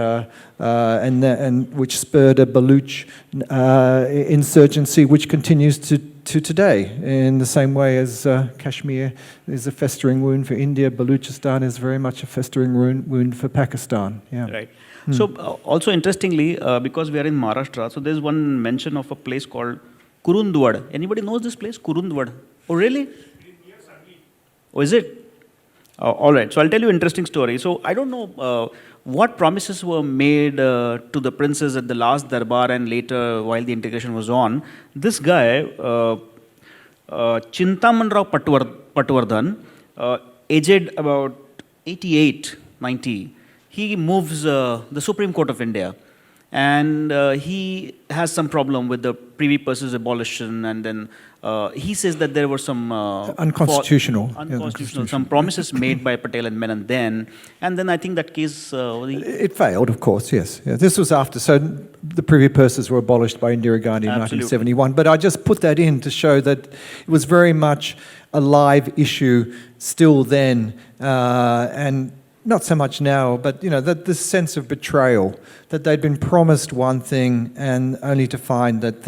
Speaker 2: which spurred a Baluch insurgency, which continues to today. In the same way as Kashmir is a festering wound for India, Baluchistan is very much a festering wound for Pakistan. Yeah.
Speaker 4: Right. So also interestingly, because we are in Maharashtra, so there's one mention of a place called Kurundwad. Anybody knows this place, Kurundwad? Oh, really? Oh, is it? All right. So I'll tell you an interesting story. So I don't know what promises were made to the princes at the last darbar and later while the integration was on. This guy, Chintamanrao Patwardhan, aged about 88, 90, he moves the Supreme Court of India. And he has some problem with the Privy Purses abolition, and then he says that there were some
Speaker 2: Unconstitutional.
Speaker 4: some promises made by Patel and Menon then, and then I think that case
Speaker 2: It failed, of course, yes. Yeah, this was after, so the Privy Purses were abolished by Indira Gandhi in
Speaker 4: Absolutely.
Speaker 2: 1971. But I just put that in to show that it was very much a live issue still then, and not so much now, but that this sense of betrayal, that they'd been promised one thing and only to find that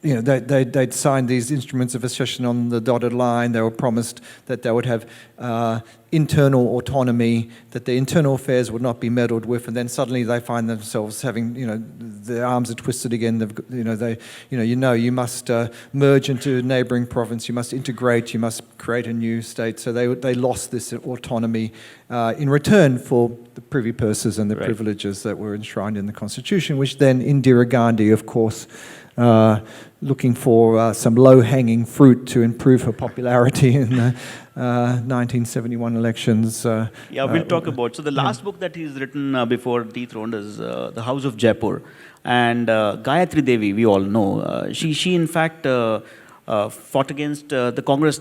Speaker 2: they'd signed these instruments of accession on the dotted line. They were promised that they would have internal autonomy, that their internal affairs would not be meddled with, and then suddenly they find themselves having, their arms are twisted again. You must merge into a neighbouring province. You must integrate. You must create a new state. So they lost this autonomy in return for the Privy Purses and the
Speaker 4: Right.
Speaker 2: privileges that were enshrined in the Constitution, which then Indira Gandhi, of course, looking for some low-hanging fruit to improve her popularity in the 1971 elections.
Speaker 4: we'll talk about. So the last book that he's written before dethroned is The House of Jaipur, and Gayatri Devi, we all know. She in fact fought against the Congress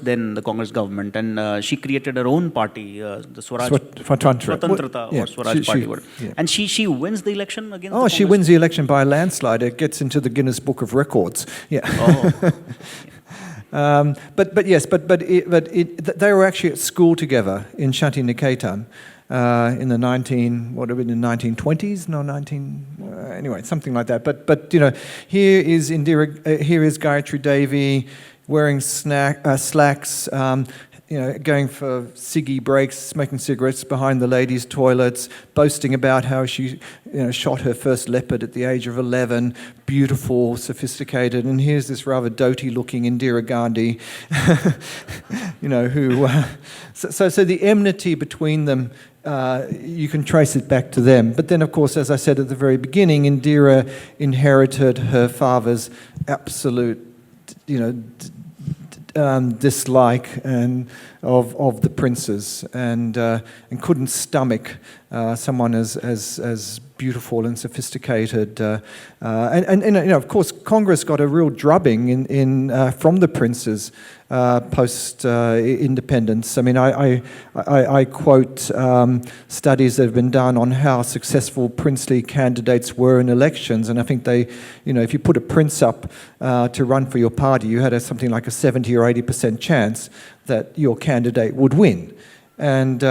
Speaker 4: government, and she created her own party, the Swaraj
Speaker 2: Swatantrata.
Speaker 4: or Swaraj Party. And she wins the election against.
Speaker 2: Oh, she wins the election by a landslide. It gets into the Guinness Book of Records. Yeah.
Speaker 4: Oh.
Speaker 2: They were actually at school together in Shanti Niketan in the 1920s? No, anyway, something like that. But here is Gayatri Devi wearing slacks, going for ciggy breaks, smoking cigarettes behind the ladies' toilets, boasting about how she shot her first leopard at the age of 11, beautiful, sophisticated, and here's this rather doty-looking Indira Gandhi, who... So the enmity between them, you can trace it back to them. But then, of course, as I said at the very beginning, Indira inherited her father's absolute, dislike of the princes, and couldn't stomach someone as beautiful and sophisticated, and of course Congress got a real drubbing in from the princes post independence. I mean, I quote studies that have been done on how successful princely candidates were in elections, and I think they, if you put a prince up to run for your party, you had something like a 70 or 80% chance that your candidate would win. And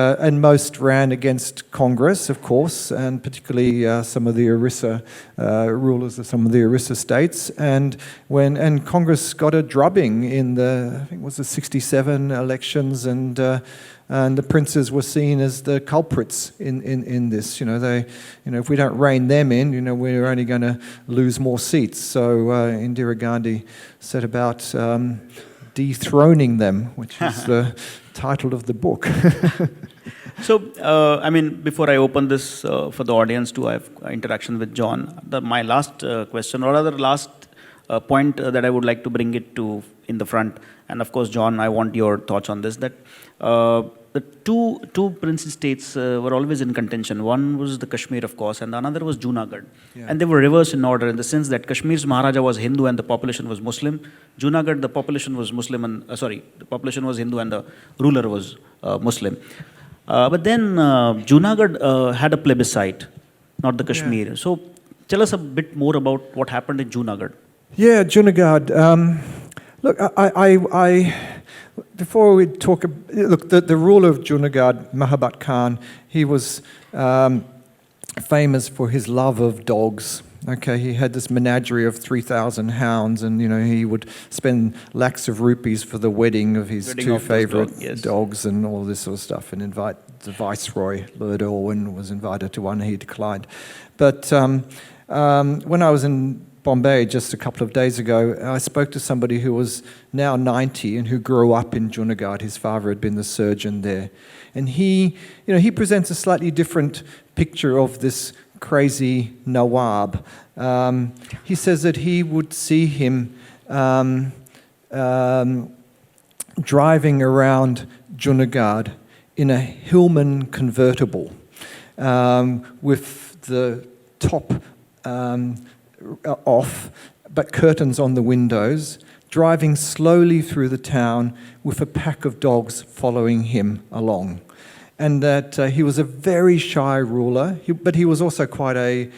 Speaker 2: most ran against Congress, of course, and particularly some of the Orissa rulers of some of the Orissa states. And Congress got a drubbing in the, I think it was the '67 elections, and the princes were seen as the culprits in this. If we don't rein them in, we're only going to lose more seats. So Indira Gandhi set about Dethroning Them, which is the title of the book.
Speaker 4: So, I mean, before I open this for the audience to have interaction with John, my last question, or rather last point that I would like to bring it to in the front, and of course, John, I want your thoughts on this, that the two princely states were always in contention. One was the Kashmir, of course, and another was Junagadh. Yeah. And they were reversed in order in the sense that Kashmir's Maharaja was Hindu and the population was Muslim. Junagadh, the population was Muslim and, the population was Hindu and the ruler was Muslim. But then Junagadh had a plebiscite, not the Kashmir. Yeah. So tell us a bit more about what happened in Junagadh.
Speaker 2: Yeah, Junagadh. Look, I before we talk, look, the ruler of Junagadh, Mahabat Khan, he was famous for his love of dogs. Okay, he had this menagerie of 3,000 hounds, and he would spend lakhs of rupees for the wedding of his two favorite dogs and all this sort of stuff, and invite the viceroy, Lord Irwin, was invited to one, he declined. But when I was in Bombay just a couple of days ago, I spoke to somebody who was now 90 and who grew up in Junagadh. His father had been the surgeon there, and he presents a slightly different picture of this crazy Nawab. He says that he would see him driving around Junagadh in a Hillman convertible with the top off, but curtains on the windows, driving slowly through the town with a pack of dogs following him along. And that he was a very shy ruler, but he was also quite a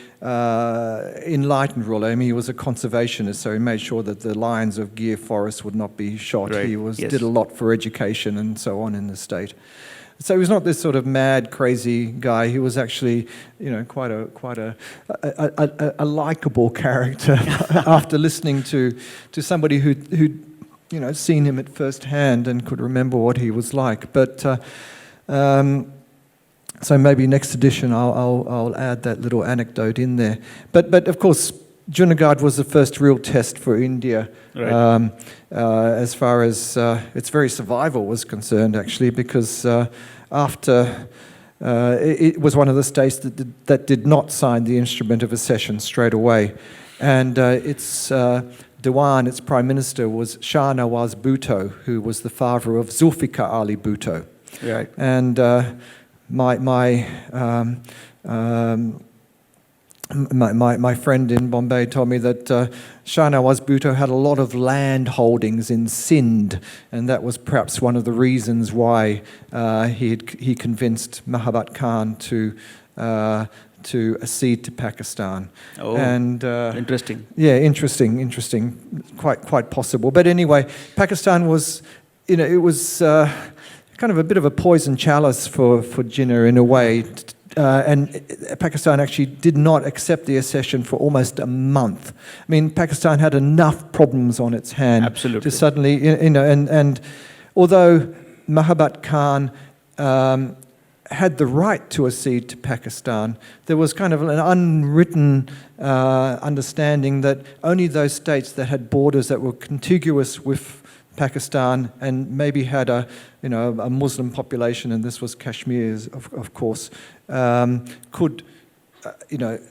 Speaker 2: enlightened ruler. I mean, he was a conservationist, so he made sure that the lions of Gir Forest would not be shot. Right. He did a lot for education and so on in the state. So he was not this sort of mad, crazy guy. He was actually, quite a likable character. After listening to somebody who'd seen him at first hand and could remember what he was like. But so maybe next edition I'll add that little anecdote in there. But of course, Junagadh was the first real test for India, right. As far as its very survival was concerned, actually, because after it was one of the states that did not sign the instrument of accession straight away, and its Diwan, its prime minister, was Shah Nawaz Bhutto, who was the father of Zulfikar Ali Bhutto. Right. And my friend in Bombay told me that Shah Nawaz Bhutto had a lot of land holdings in Sindh, and that was perhaps one of the reasons why he convinced Mahabat Khan to accede to Pakistan.
Speaker 4: Oh,
Speaker 2: and
Speaker 4: interesting.
Speaker 2: Yeah, interesting, quite possible. But anyway, Pakistan was, it was kind of a bit of a poison chalice for Jinnah in a way. And Pakistan actually did not accept the accession for almost a month. I mean, Pakistan had enough problems on its hand.
Speaker 4: Absolutely.
Speaker 2: To suddenly, and although Mahabat Khan had the right to accede to Pakistan, there was kind of an unwritten understanding that only those states that had borders that were contiguous with Pakistan and maybe had a Muslim population, and this was Kashmir, of course, could,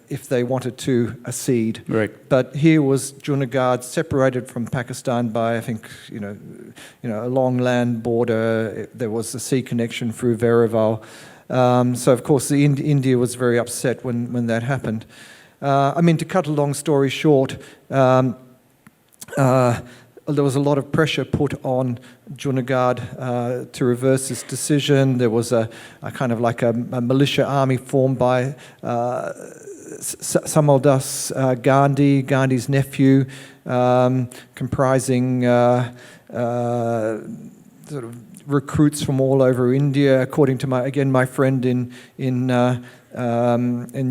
Speaker 2: if they wanted to accede.
Speaker 4: Right.
Speaker 2: But here was Junagadh, separated from Pakistan by, I think, a long land border. There was a sea connection through Verival. So of course, India was very upset when that happened. To cut a long story short. There was a lot of pressure put on Junagadh to reverse this decision. There was a kind of like a militia army formed by Samal Das Gandhi's nephew, comprising sort of recruits from all over India. According to my friend in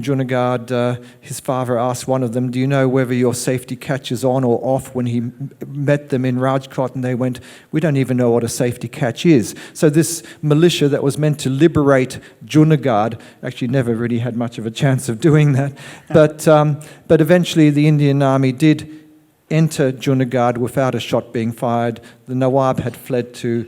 Speaker 2: Junagadh, his father asked one of them, "Do you know whether your safety catch is on or off?" When he met them in Rajkot, and they went, "We don't even know what a safety catch is." So this militia that was meant to liberate Junagadh actually never really had much of a chance of doing that. But eventually the Indian army did enter Junagadh without a shot being fired. The Nawab had fled to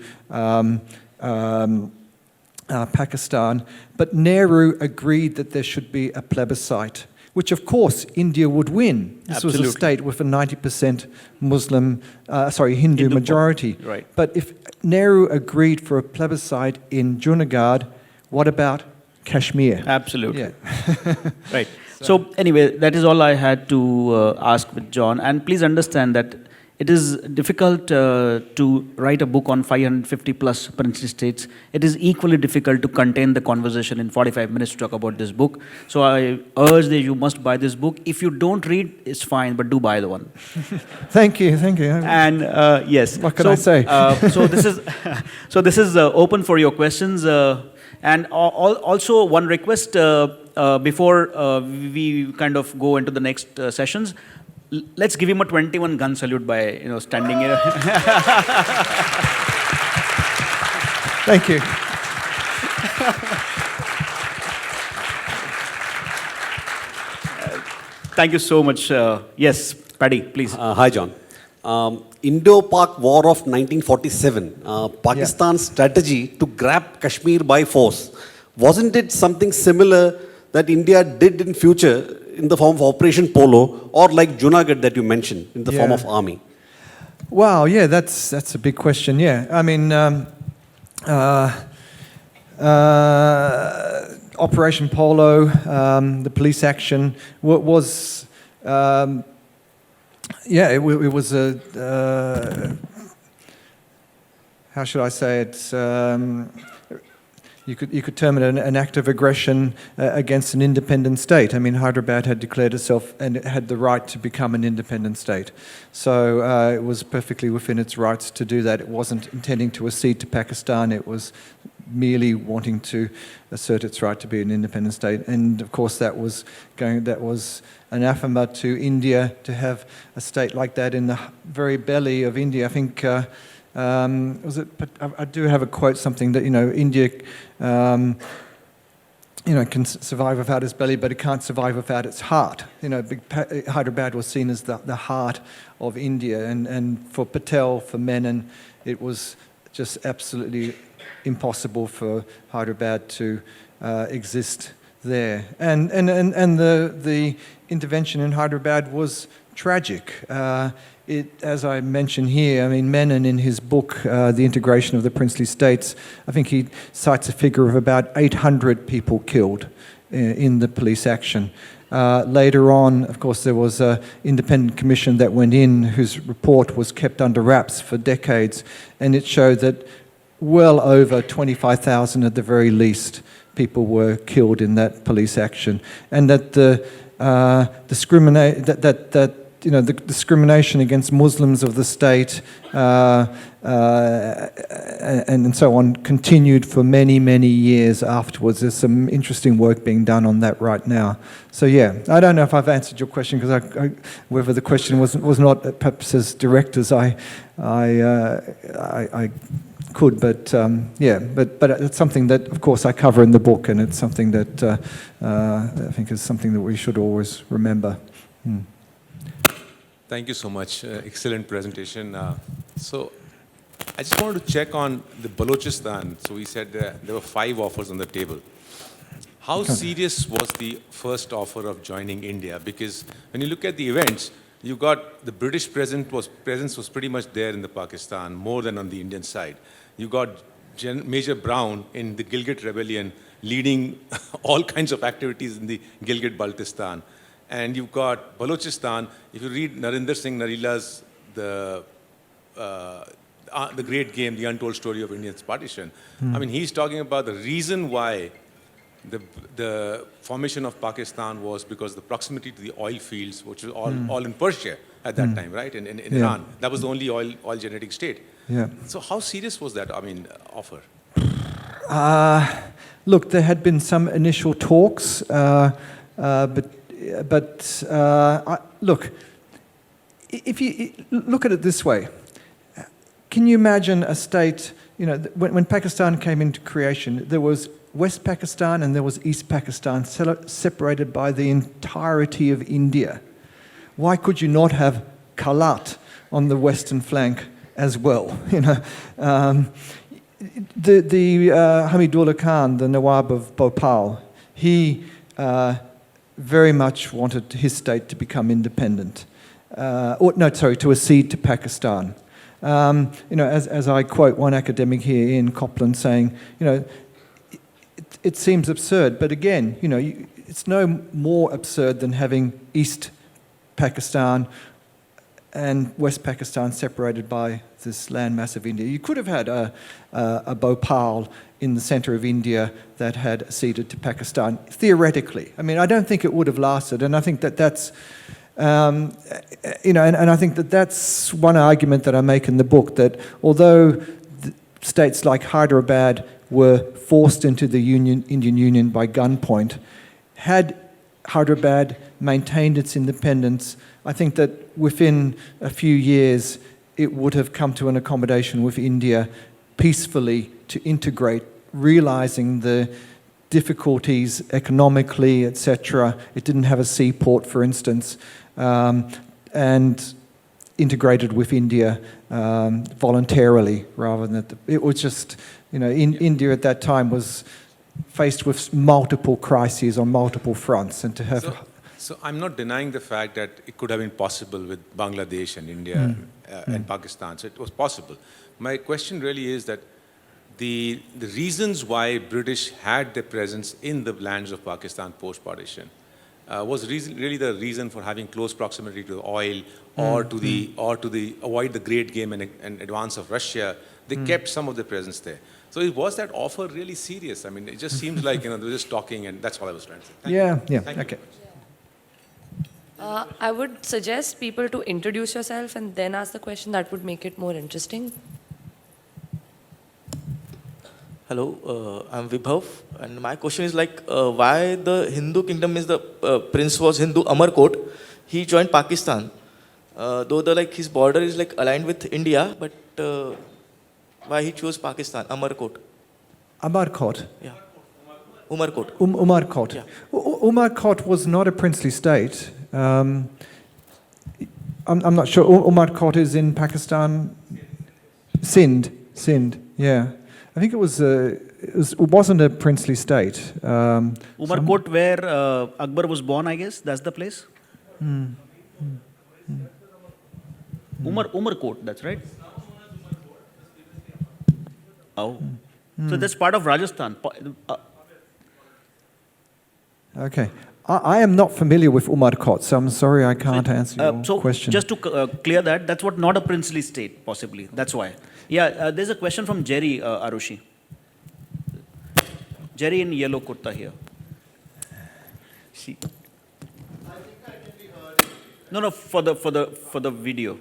Speaker 2: Pakistan, but Nehru agreed that there should be a plebiscite, which of course India would win. This was a
Speaker 4: Absolutely.
Speaker 2: state with a 90% Hindu majority.
Speaker 4: Right.
Speaker 2: But if Nehru agreed for a plebiscite in Junagadh, what about Kashmir?
Speaker 4: Absolutely.
Speaker 2: Yeah.
Speaker 4: Right. So anyway, that is all I had to ask with John. And please understand that it is difficult to write a book on 550 plus princely states. It is equally difficult to contain the conversation in 45 minutes to talk about this book. So I urge that you must buy this book. If you don't read, it's fine, but do buy the one.
Speaker 2: Thank you, thank you.
Speaker 4: And yes.
Speaker 2: What can I say?
Speaker 4: So this is open for your questions. And also one request before we kind of go into the next sessions. Let's give him a 21 gun salute by standing here.
Speaker 2: Thank you.
Speaker 4: Thank you so much. Yes, Paddy, please.
Speaker 5: Hi, John. Indo-Pak War of 1947, Pakistan's strategy to grab Kashmir by force, wasn't it something similar that India did in future in the form of Operation Polo, or like Junagadh that you mentioned, in the form
Speaker 2: Yeah.
Speaker 5: of army?
Speaker 2: Wow, yeah, that's a big question. Yeah, I mean, Operation Polo, the police action was, it was a. How should I say it? You could term it an act of aggression against an independent state. I mean, Hyderabad had declared itself and it had the right to become an independent state. So it was perfectly within its rights to do that. It wasn't intending to accede to Pakistan. It was merely wanting to assert its right to be an independent state. And of course, that was anathema to India to have a state like that in the very belly of India. I think. I do have a quote, something that India, can survive without its belly, but it can't survive without its heart. Hyderabad was seen as the heart of India, and for Patel, for Menon, it was just absolutely impossible for Hyderabad to exist there. And the intervention in Hyderabad was tragic. As I mentioned here, I mean, Menon in his book, The Integration of the Princely States, I think he cites a figure of about 800 people killed in the police action. Later on, of course, there was an independent commission that went in whose report was kept under wraps for decades, and it showed that well over 25,000 at the very least people were killed in that police action, and that the discrimination against Muslims of the state and so on continued for many, many years afterwards. There's some interesting work being done on that right now. So yeah, I don't know if I've answered your question, because whether the question was not perhaps as direct as I could, but but it's something that, of course, I cover in the book, and it's something that I think is something that we should always remember.
Speaker 6: Thank you so much. Excellent presentation. So I just wanted to check on the Balochistan. So we said there were 5 offers on the table. How serious was the first offer of joining India? Because when you look at the events, you got the British presence was pretty much there in the Pakistan, more than on the Indian side. You got Major Brown in the Gilgit rebellion leading all kinds of activities in the Gilgit-Baltistan. And you've got Balochistan. If you read Narinder Singh Narela's The Great Game, The Untold Story of India's Partition, I mean, he's talking about the reason why the formation of Pakistan was because the proximity to the oil fields, which was all in Persia at that time, right? In Iran. That was the only oil generating state.
Speaker 2: Yeah.
Speaker 6: So how serious was that, offer?
Speaker 2: Look, there had been some initial talks, look, if you look at it this way, can you imagine a state, when Pakistan came into creation, there was West Pakistan and there was East Pakistan separated by the entirety of India. Why could you not have Kalat on the western flank as well. You know, the Hamidullah Khan, the Nawab of Bhopal, he very much wanted his state to become independent, to accede to Pakistan. You know, as I quote one academic here, Ian Copland, saying, you know, it seems absurd, but again, you know, it's no more absurd than having East Pakistan and West Pakistan separated by this landmass of India. You could have had a Bhopal in the centre of India that had acceded to Pakistan, theoretically. I mean, I don't think it would have lasted, and I think that's, you know, and I think that's one argument that I make in the book, that although states like Hyderabad were forced into the Indian Union by gunpoint, had Hyderabad maintained its independence, I think that within a few years it would have come to an accommodation with India peacefully to integrate, realizing the difficulties economically, etc. It didn't have a seaport, for instance, and integrated with India voluntarily rather than it was just, you know, India at that time was faced with multiple crises on multiple fronts, and to have...
Speaker 6: So I'm not denying the fact that it could have been possible with Bangladesh and India and Pakistan. So it was possible. My question really is that the reasons why British had their presence in the lands of Pakistan post-partition was really the reason for having close proximity to the oil or to the avoid the great game and advance of Russia. They kept some of the presence there. So was that offer really serious? I mean, it just seems like, you know, they were just talking, and that's all I was trying to say. Thank you. Thank you
Speaker 2: Okay.
Speaker 7: I would suggest people to introduce yourself and then ask the question. That would make it more interesting.
Speaker 8: Hello, I'm Vibhav, and my question is like, why the Hindu kingdom is the prince was Hindu Amarkot. He joined Pakistan, though his border is like aligned with India, but why he chose Pakistan, Amarkot?
Speaker 2: Amarkot?
Speaker 8: Yeah. Umarkot.
Speaker 2: Umarkot.
Speaker 8: Yeah.
Speaker 2: Umarkot was not a princely state. I'm not sure. Umarkot is in Pakistan. Sindh, yeah. I think it wasn't a princely state.
Speaker 4: Umarkot, where Akbar was born, I guess. That's the place. Umarkot, that's right. Oh, so that's part of Rajasthan.
Speaker 2: Okay. I am not familiar with Umarkot, so I'm sorry I can't answer your question.
Speaker 4: Just to clear that, that's what not a princely state, possibly. That's why. Yeah, there's a question from Jerry Arushi. Jerry in yellow kurta here. See. No, for the video.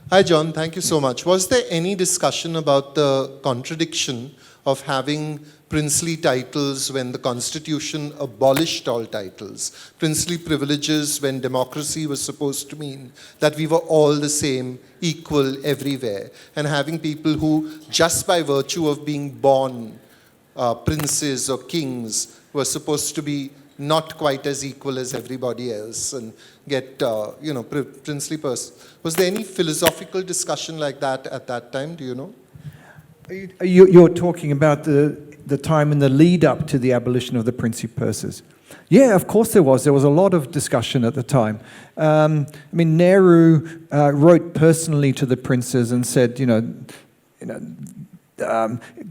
Speaker 1: Hi, John. Thank you so much. Was there any discussion about the contradiction of having princely titles when the Constitution abolished all titles? Princely privileges when democracy was supposed to mean that we were all the same, equal everywhere. And having people who, just by virtue of being born princes or kings, were supposed to be not quite as equal as everybody else and get, princely person. Was there any philosophical discussion like that at that time? Do you know?
Speaker 2: You're talking about the time in the lead up to the abolition of the princely purses. Yeah, of course there was. There was a lot of discussion at the time. I mean, Nehru wrote personally to the princes and said,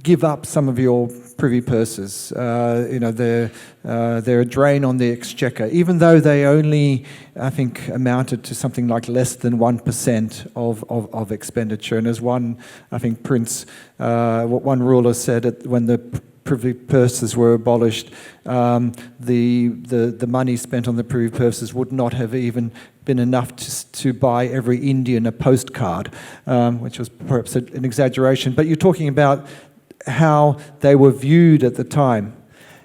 Speaker 2: give up some of your privy purses. They're a drain on the exchequer, even though they only, I think, amounted to something like less than 1% of expenditure. And as one, I think, what one ruler said when the privy purses were abolished, the money spent on the privy purses would not have even been enough to buy every Indian a postcard, which was perhaps an exaggeration. But you're talking about how they were viewed at the time.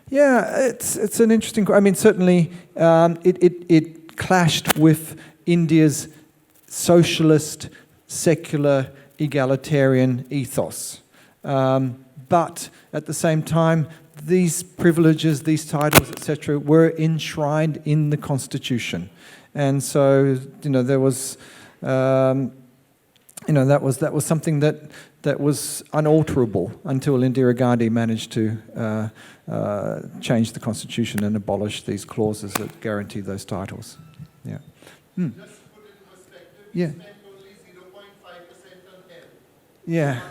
Speaker 2: Yeah, it's an interesting. I mean, certainly it clashed with India's socialist, secular, egalitarian ethos. But at the same time, these privileges, these titles, etc., were enshrined in the Constitution. and so there was. That was something that was unalterable until Indira Gandhi managed to change the constitution and abolish these clauses that guarantee those titles. Yeah. Hmm.
Speaker 1: Just to put it in perspective,
Speaker 2: Yeah.
Speaker 1: we spent only 0.5% on health.
Speaker 2: Yeah.
Speaker 1: 1%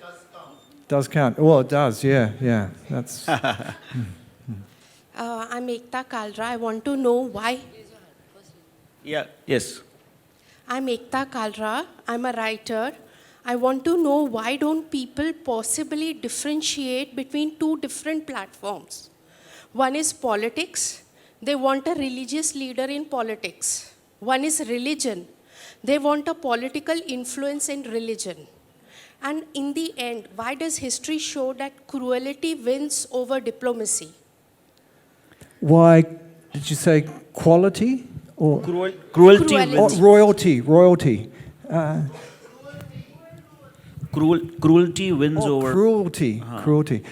Speaker 1: does count.
Speaker 2: Does count. Well, it does. Yeah. That's.
Speaker 9: I'm Ekta Kalra. I want to know why.
Speaker 4: Yeah. Yes.
Speaker 9: I'm Ekta Kalra. I'm a writer. I want to know why don't people possibly differentiate between two different platforms? One is politics. They want a religious leader in politics. One is religion. They want a political influence in religion. And in the end, why does history show that cruelty wins over diplomacy?
Speaker 2: Why did you say quality or
Speaker 4: Cruelty
Speaker 9: Cruelty.
Speaker 4: wins.
Speaker 2: royalty?
Speaker 4: Cruelty wins over.
Speaker 2: Cruelty. Cruelty.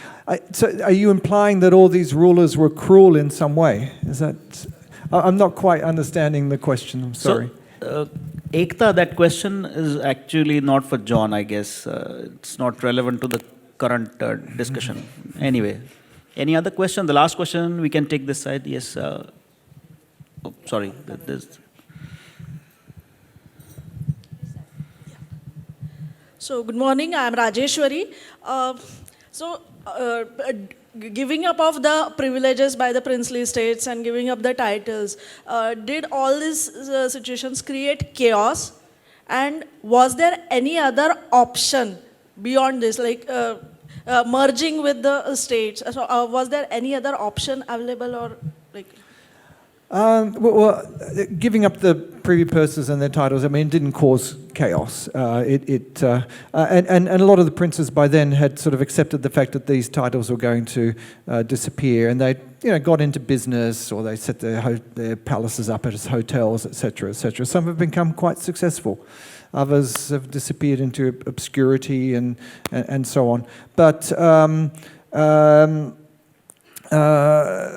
Speaker 2: So, are you implying that all these rulers were cruel in some way? Is that? I'm not quite understanding the question. I'm sorry.
Speaker 4: So, Ekta, that question is actually not for John, I guess. It's not relevant to the current discussion. Anyway, any other question? The last question, we can take this side. Yes. Sorry.
Speaker 10: So, good morning. I am Rajeshwari. Giving up of the privileges by the princely states and giving up the titles, did all these situations create chaos? And was there any other option beyond this, like merging with the states? So, was there any other option available, or like?
Speaker 2: Giving up the privy purses and their titles, it didn't cause chaos. And a lot of the princes by then had sort of accepted the fact that these titles were going to disappear, and they got into business, or they set their palaces up as hotels, etc., etc. Some have become quite successful. Others have disappeared into obscurity and so on. But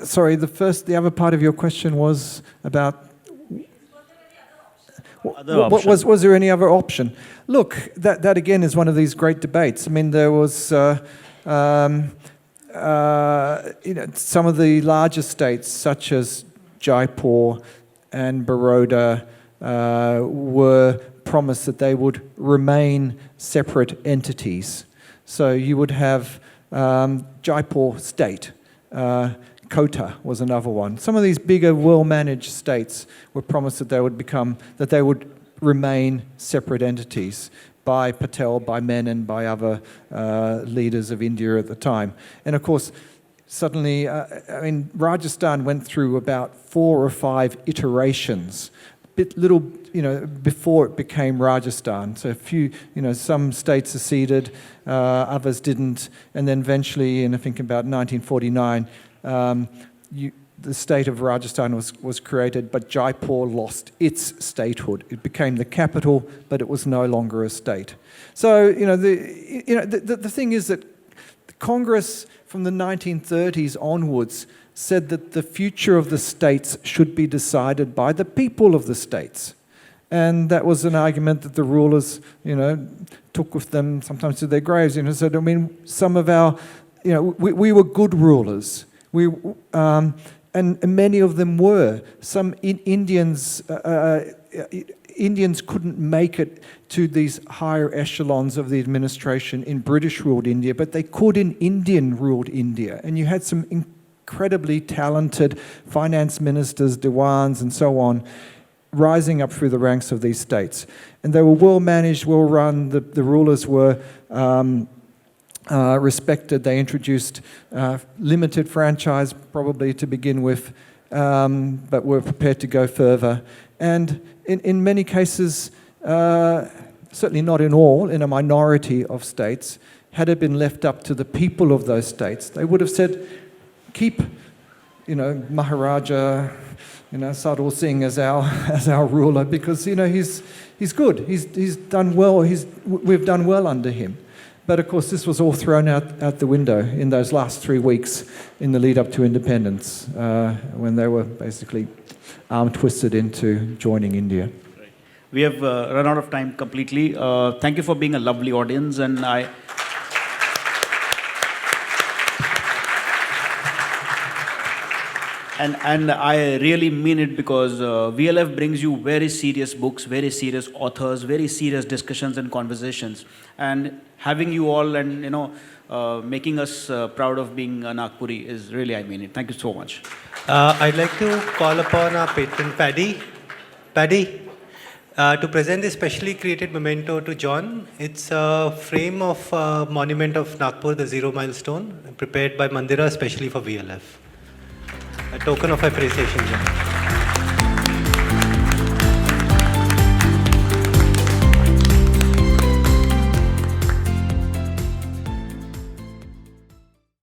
Speaker 2: sorry, the other part of your question was about. Was there any other option? Look, that again is one of these great debates. There was some of the larger states, such as Jaipur and Baroda, were promised that they would remain separate entities. So you would have Jaipur state. Kota was another one. Some of these bigger, well-managed states were promised that they would remain separate entities by Patel, by Menon, by other leaders of India at the time. And of course, suddenly, Rajasthan went through about 4 or 5 iterations, before it became Rajasthan. So some states seceded, others didn't, and then eventually, I think about 1949, the state of Rajasthan was created, but Jaipur lost its statehood. It became the capital, but it was no longer a state. So the thing is that Congress from the 1930s onwards said that the future of the states should be decided by the people of the states. And that was an argument that the rulers, took with them sometimes to their graves. Said, some of our, we were good rulers. And many of them were. Some Indians couldn't make it to these higher echelons of the administration in British-ruled India, but they could in Indian-ruled India. And you had some incredibly talented finance ministers, diwans, and so on, rising up through the ranks of these states. And they were well-managed, well-run. The rulers were respected. They introduced limited franchise, probably to begin with, but were prepared to go further. And in many cases, certainly not in all, in a minority of states, had it been left up to the people of those states, they would have said, keep, Maharaja, Sadhu Singh as our ruler, because he's good. He's done well. We've done well under him. But of course, this was all thrown out the window in those last 3 weeks in the lead up to independence, when they were basically arm twisted into joining India.
Speaker 4: We have run out of time completely. Thank you for being a lovely audience, and And I really mean it, because VLF brings you very serious books, very serious authors, very serious discussions and conversations. And having you all and, making us proud of being a Nagpuri is really, I mean it. Thank you so much.
Speaker 3: I'd like to call upon our patron, Paddy, to present this specially created memento to John. It's a frame of monument of Nagpur, the Zero Milestone, prepared by Mandira specially for VLF. A token of appreciation, John.